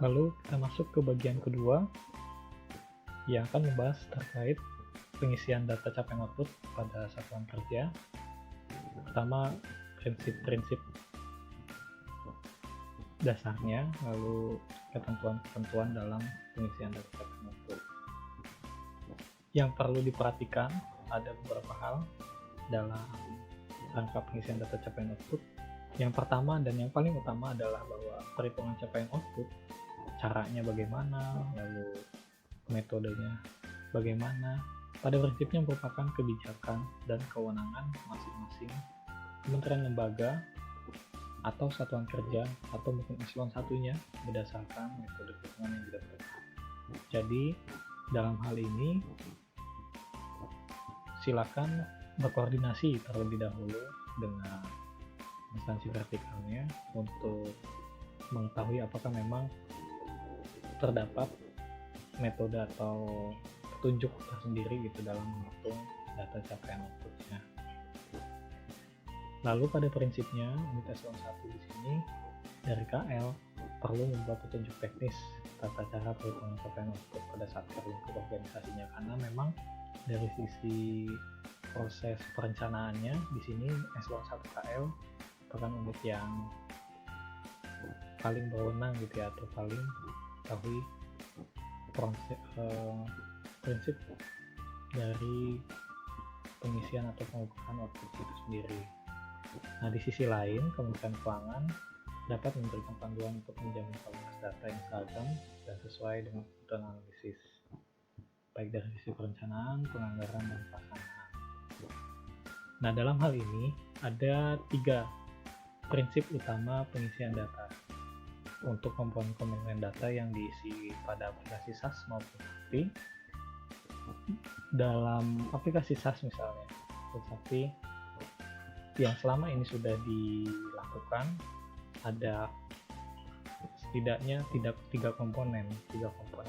Lalu kita masuk ke bagian kedua yang akan membahas terkait pengisian data capaian output pada satuan kerja. Pertama, prinsip-prinsip dasarnya, lalu ketentuan-ketentuan dalam pengisian data capaian output. Yang perlu diperhatikan ada beberapa hal dalam rangka pengisian data capaian output. Yang pertama dan yang paling utama adalah bahwa perhitungan capaian output, caranya bagaimana, lalu metodenya bagaimana, pada prinsipnya merupakan kebijakan dan kewenangan masing-masing kementerian lembaga atau satuan kerja atau mungkin eselon satunya berdasarkan metode perhitungan yang ditentukan. Jadi dalam hal ini silakan berkoordinasi terlebih dahulu dengan instansi vertikalnya untuk mengetahui apakah memang terdapat metode atau petunjuk tersendiri gitu dalam menghitung data capaian outputnya. Lalu pada prinsipnya unit eselon 1 di sini dari KL perlu membuat petunjuk teknis tata cara perhitungan capaian output pada saat lingkup organisasinya, karena memang dari sisi proses perencanaannya di sini eselon 1 KL merupakan unit yang paling berwenang gitu ya, atau paling mengetahui prinsip dari pengisian atau pengukuran output itu sendiri. Nah, di sisi lain, Kementerian Keuangan dapat memberikan panduan untuk menjamin kualitas data yang seragam dan sesuai dengan kebutuhan analisis, baik dari sisi perencanaan, penganggaran, dan pelaksanaan. Nah, dalam hal ini ada 3 prinsip utama pengisian data untuk komponen-komponen data yang diisi pada aplikasi SAS maupun SAFTI. Dalam aplikasi SAS misalnya, tetapi yang selama ini sudah dilakukan ada setidaknya 3 komponen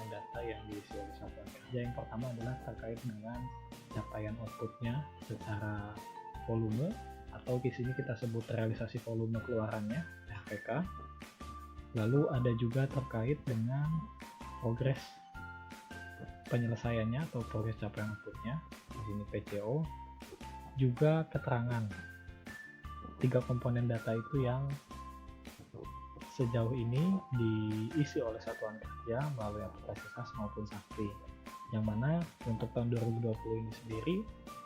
data yang diisi oleh satuan kerja. Yang pertama adalah terkait dengan capaian outputnya secara volume, atau di sini kita sebut realisasi volume keluarannya, RPK. Lalu ada juga terkait dengan progres penyelesaiannya atau progres capaian outputnya, di sini PCO. Juga keterangan 3 komponen data itu yang sejauh ini diisi oleh satuan kerja melalui aplikasi SAS maupun SAFTI, yang mana untuk tahun 2020 ini sendiri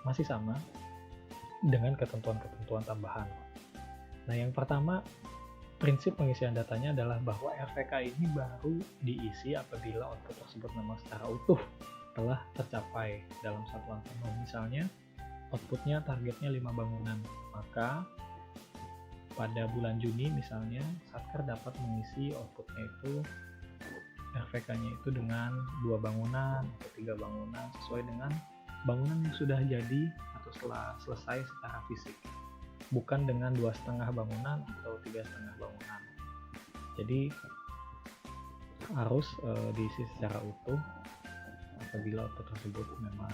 masih sama dengan ketentuan-ketentuan tambahan. Nah, yang pertama, prinsip pengisian datanya adalah bahwa RPK ini baru diisi apabila output tersebut memang secara utuh telah tercapai dalam satuan penuh. Misalnya outputnya targetnya 5 bangunan, maka pada bulan Juni misalnya Satker dapat mengisi outputnya itu RPK-nya itu dengan 2 bangunan atau 3 bangunan sesuai dengan bangunan yang sudah jadi atau setelah selesai secara fisik, bukan dengan 2,5 bangunan atau 3,5 bangunan. Jadi harus diisi secara utuh apabila output tersebut memang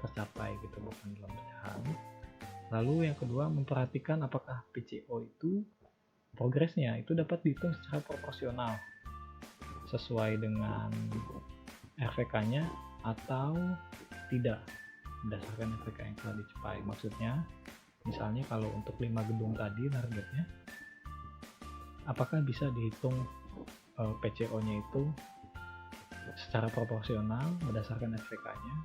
tercapai gitu, bukan dalam pecahan. Lalu yang kedua, memperhatikan apakah PCO itu progresnya itu dapat dihitung secara proporsional sesuai dengan RPK-nya atau tidak berdasarkan RPK yang telah dicapai. Maksudnya misalnya kalau untuk 5 gedung tadi targetnya, apakah bisa dihitung PCO-nya itu secara proporsional berdasarkan RPK-nya.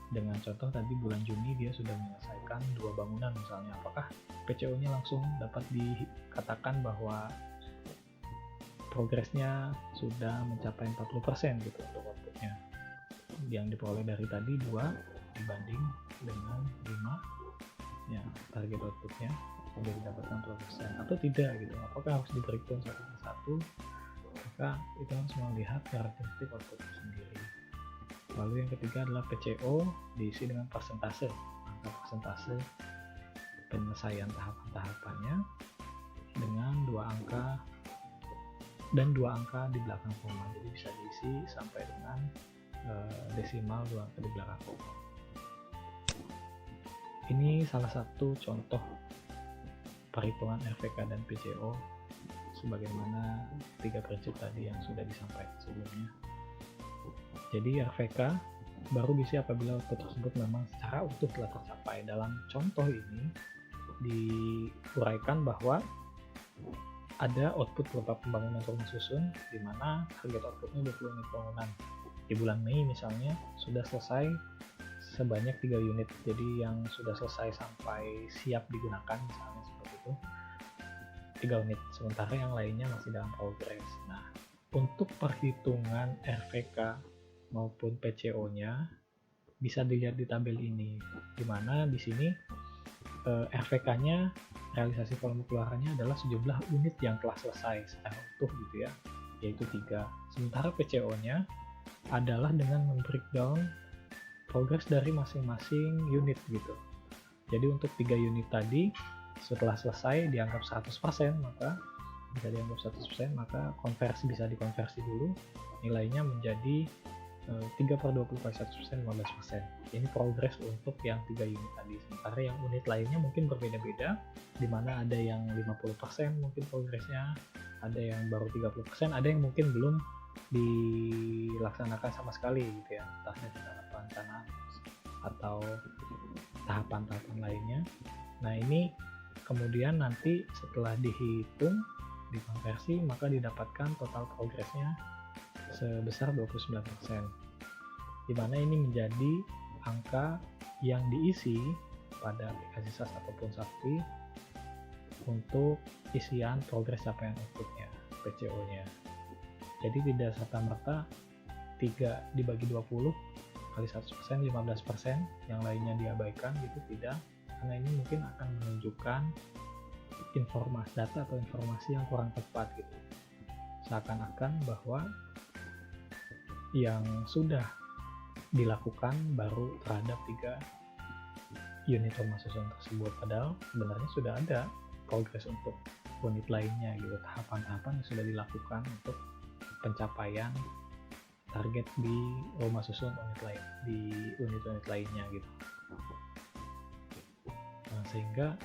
Dengan contoh tadi bulan Juni dia sudah menyelesaikan 2 bangunan misalnya, apakah PCO-nya langsung dapat dikatakan bahwa progresnya sudah mencapai 40% gitu untuk outputnya, yang diperoleh dari tadi 2 dibanding dengan 5 ya target outputnya sudah didapatkan 40% atau tidak gitu, apakah harus diperhitung satu persatu, maka itu harus melihat karakteristik output sendiri. Lalu yang ketiga adalah PCO diisi dengan persentase, angka persentase penyelesaian tahapan-tahapannya dengan 2 angka dan 2 angka di belakang koma, jadi bisa diisi sampai dengan desimal 2 angka di belakang koma. Ini salah satu contoh perhitungan RPK dan PCO sebagaimana 3 prinsip tadi yang sudah disampaikan sebelumnya. Jadi RVK baru diisi apabila output tersebut memang secara utuh telah tercapai. Dalam contoh ini diuraikan bahwa ada output berupa pembangunan rumah susun di mana target outputnya 20 unit bangunan. Di bulan Mei misalnya sudah selesai sebanyak 3 unit, jadi yang sudah selesai sampai siap digunakan misalnya seperti itu 3 unit, sementara yang lainnya masih dalam progres. Nah, untuk perhitungan RVK maupun PCO-nya bisa dilihat di tabel ini, di mana di sini RVK-nya, realisasi volume keluarannya adalah sejumlah unit yang telah selesai secara utuh gitu ya, yaitu 3. Sementara PCO-nya adalah dengan membreakdown progres dari masing-masing unit gitu. Jadi untuk 3 unit tadi setelah selesai dianggap 100%, maka bisa dianggap 100%, maka bisa dikonversi dulu nilainya menjadi 3/20 kali 100%, 15%. Ini progres untuk yang 3 unit tadi. Sementara yang unit lainnya mungkin berbeda-beda, di mana ada yang 50% mungkin progresnya, ada yang baru 30%, ada yang mungkin belum dilaksanakan sama sekali gitu ya, entah dari tahap perencanaan atau tahapan-tahapan lainnya. Nah, ini kemudian nanti setelah dihitung, dikonversi, maka didapatkan total progresnya sebesar 29%, di mana ini menjadi angka yang diisi pada aplikasi SAS ataupun Sakti untuk isian progres capaian outputnya, PCO-nya. Jadi tidak serta-merta 3 dibagi 20 kali 100%, 15%, yang lainnya diabaikan gitu, tidak. Karena ini mungkin akan menunjukkan informasi data atau informasi yang kurang tepat gitu. Seakan-akan bahwa yang sudah dilakukan baru terhadap 3 unit rumah susun tersebut, padahal sebenarnya sudah ada progres untuk unit lainnya gitu, tahapan-tahapan yang sudah dilakukan untuk pencapaian target di rumah susun unit lain, di unit-unit lainnya gitu. Nah, sehingga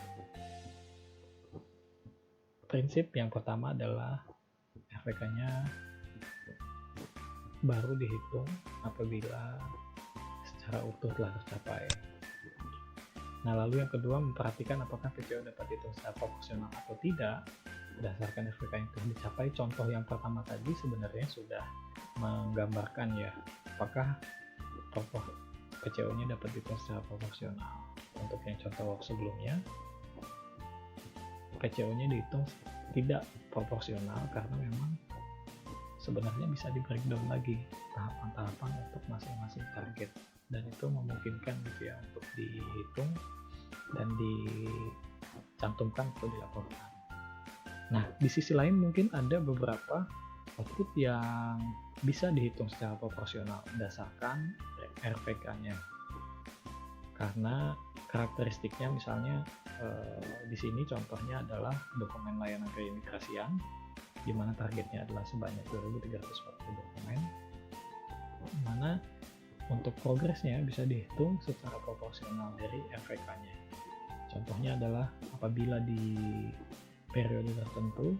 prinsip yang pertama adalah RVK-nya baru dihitung apabila secara utuh telah tercapai. Nah, lalu yang kedua, memperhatikan apakah PCO dapat dihitung secara proporsional atau tidak berdasarkan RVK yang telah dicapai. Contoh yang pertama tadi sebenarnya sudah menggambarkan ya, apakah PCO-nya dapat dihitung secara proporsional. Untuk yang contoh sebelumnya, PCO-nya dihitung tidak proporsional karena memang sebenarnya bisa di breakdown lagi tahapan-tahapan untuk masing-masing target, dan itu memungkinkan gitu ya untuk dihitung dan dicantumkan atau dilaporkan. Nah, di sisi lain mungkin ada beberapa output yang bisa dihitung secara proporsional berdasarkan RVK-nya. Karena karakteristiknya misalnya di sini contohnya adalah dokumen layanan keimigrasian, di mana targetnya adalah sebanyak 2.340 dokumen, di mana untuk progresnya bisa dihitung secara proporsional dari RVK-nya. Contohnya adalah apabila di periode tertentu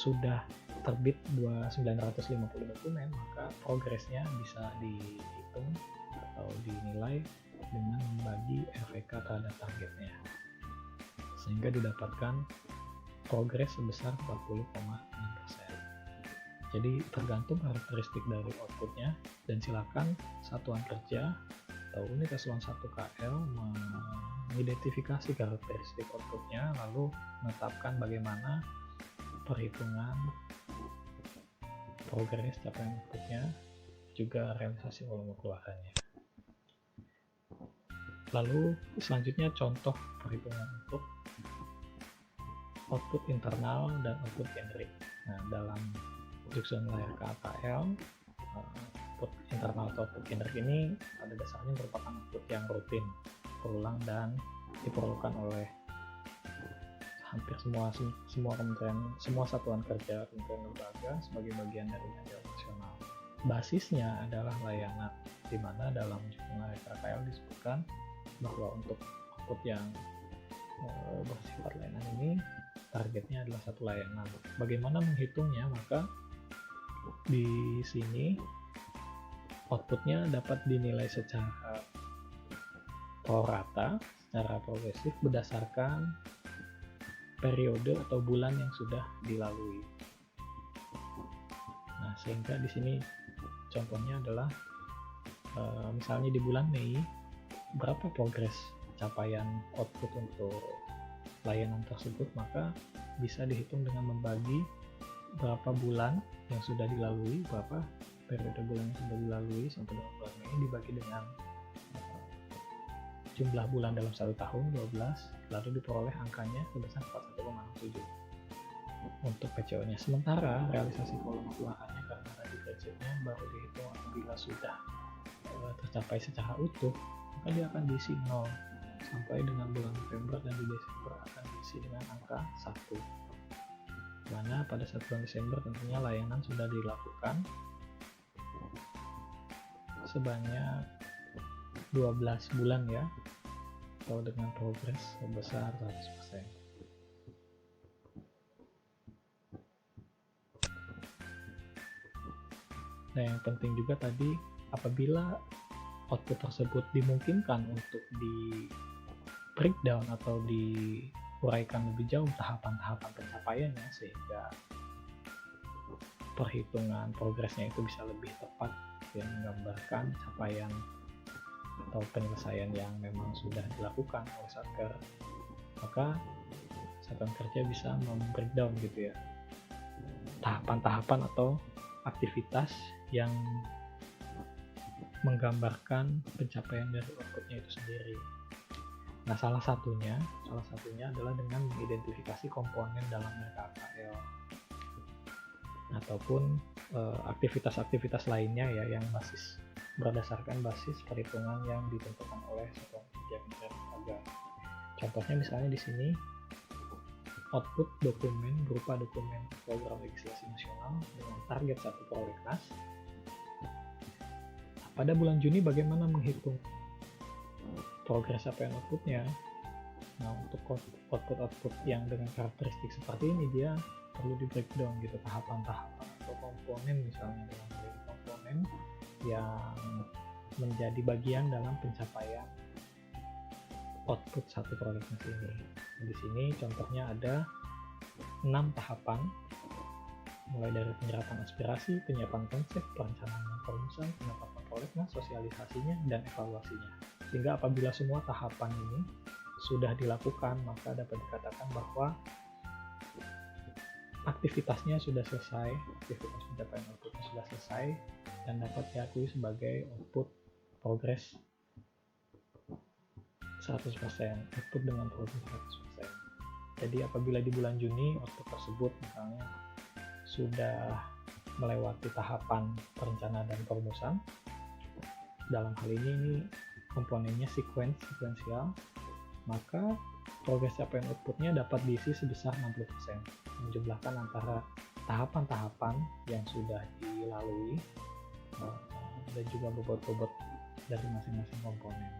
sudah terbit 950 dokumen, maka progresnya bisa dihitung atau dinilai dengan membagi RVK terhadap targetnya, sehingga didapatkan progres sebesar 40,6%. Jadi tergantung karakteristik dari outputnya, dan silakan satuan kerja atau unit eselon 1 KL mengidentifikasi karakteristik outputnya, lalu menetapkan bagaimana perhitungan progres capaian outputnya, juga realisasi volume keluarannya. Lalu selanjutnya contoh perhitungan untuk output internal dan output generik. Nah, dalam produksi layar KKL, output internal atau output generik ini pada dasarnya merupakan output yang rutin, berulang, dan diperlukan oleh hampir semua kementerian, semua satuan kerja, kementerian lembaga sebagai bagian dari belanja operasional. Basisnya adalah layanan, di mana dalam jurnal KKL disebutkan bahwa untuk output yang bersifat layanan ini targetnya adalah satu layanan. Bagaimana menghitungnya? Maka di sini outputnya dapat dinilai secara prorata, secara progresif berdasarkan periode atau bulan yang sudah dilalui. Nah, sehingga di sini contohnya adalah misalnya di bulan Mei, berapa progres capaian output untuk layanan tersebut, maka bisa dihitung dengan membagi berapa bulan yang sudah dilalui, berapa periode bulan yang sudah dilalui sampai dengan bulan Mei dibagi dengan jumlah bulan dalam satu tahun 12, lalu diperoleh angkanya sebesar 41,67 untuk PCO-nya. Sementara realisasi volume keluarannya karena tadi gadgetnya baru dihitung apabila sudah tercapai secara utuh, maka dia akan diisi 0 sampai dengan bulan November, dan di Desember akan diisi dengan angka 1, mana pada saat bulan Desember tentunya layanan sudah dilakukan sebanyak 12 bulan ya, atau dengan progres sebesar 100%. Nah, yang penting juga tadi, apabila output tersebut dimungkinkan untuk di breakdown atau diuraikan lebih jauh tahapan-tahapan pencapaiannya, sehingga perhitungan progresnya itu bisa lebih tepat yang menggambarkan capaian atau penyelesaian yang memang sudah dilakukan oleh Satker, maka satuan kerja bisa membreakdown gitu ya tahapan-tahapan atau aktivitas yang menggambarkan pencapaian dari outputnya itu sendiri. Nah, salah satunya adalah dengan mengidentifikasi komponen dalam RKKL ataupun aktivitas-aktivitas lainnya ya yang berdasarkan basis perhitungan yang ditentukan oleh satuan kerja Kementerian Lembaga. Contohnya misalnya di sini output dokumen berupa dokumen program legislasi nasional dengan target 1 prolegnas. Pada bulan Juni bagaimana menghitung progres capaian outputnya? Nah, untuk output yang dengan karakteristik seperti ini, dia perlu di breakdown gitu tahapan-tahapan atau komponen, misalnya dalam komponen yang menjadi bagian dalam pencapaian output 1 prolegnas ini. Di sini contohnya ada 6 tahapan, mulai dari penyerapan aspirasi, penyiapan konsep, perencanaan perumusan, penetapan prolegnas, sosialisasinya, dan evaluasinya. Sehingga apabila semua tahapan ini sudah dilakukan, maka dapat dikatakan bahwa aktivitasnya sudah selesai, aktivitas pencapaian outputnya sudah selesai, dan dapat diakui sebagai output progres 100%, output dengan progres 100%. Jadi apabila di bulan Juni output tersebut misalnya sudah melewati tahapan perencanaan dan perumusan, dalam hal ini komponennya sequential, maka progres capaian outputnya dapat diisi sebesar 60%, menjumlahkan antara tahapan-tahapan yang sudah dilalui dan juga bobot-bobot dari masing-masing komponen.